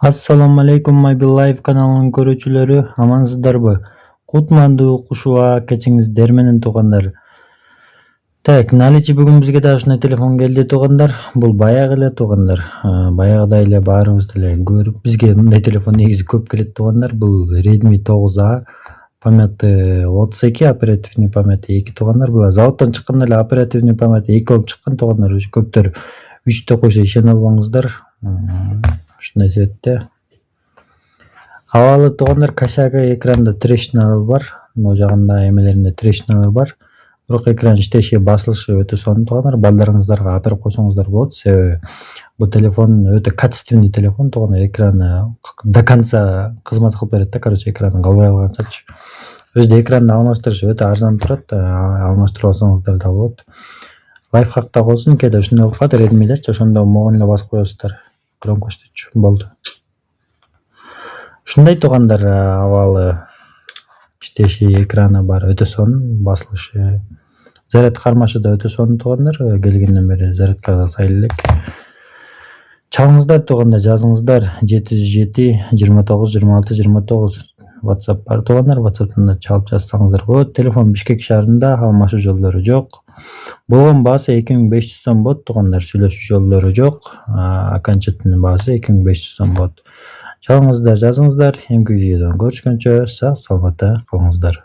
Assalamu alaikum my live kanalının көрүүчүлөрү, амансыздарбы? Кутмандуу кушуа кечиңиздер менен туугандар. Так, наличи бүгүн бизге да ушундай телефон келди туугандар. Бул баягы эле туугандар. Баягыдай эле баарыбыз деле көрүп, бизге мындай телефон негизи көп келет туугандар. Бул Redmi 9A, памяти 32, оперативный памяти 2 туугандар. Бул заводдон чыккан эле оперативный памяти 2 болуп чыккан туугандар. Көптөр 3 деп койсо ишене албаңыздар. Ушундай себепте абалы туугандар, косягі экранда трещиналар бар, могу жагында эмелеринде трещиналар бар. Бирок экран иштеши, басылышы өтө сонун туугандар. Балдарыңыздарга аптырып койсоңуздар болот, себеби бул телефон өтө качественный телефон туугандар. Экраны до конца кызмат кылып берет да, короче, экраны калбай калгансачы. Өзү экранды алмаштырышы өтө арзан турат, алмаштырып алсаңыздар да болот. Лайфхак да болсун, кээде ушундай болуп калат, Redmi'дечи, ошондо могун эле басып коесуздар. Громкостучу болду. Ушундай туугандар, абалы иштеши, экраны бар, өтө сонун, басылышы, заряд кармашы да өтө сонун туугандар. Келгенден бери зарядкага сай элек. Чалыңыздар туугандар, жазыңыздар 707 29 26 29 WhatsApp бар туугандар. WhatsApp'тан да чалып жазсаңыздар болот. Телефон Бишкек шаарында, алмашуу жолдору жок. Болгон баасы 2500 сом болот туугандар. Сүйлөшүү жолдору жок. Окончательный баасы 2500 сом болот. Чалыңыздар, жазыңыздар. Эмки видеодон көрүшкөнчө сак саламатта калыңыздар.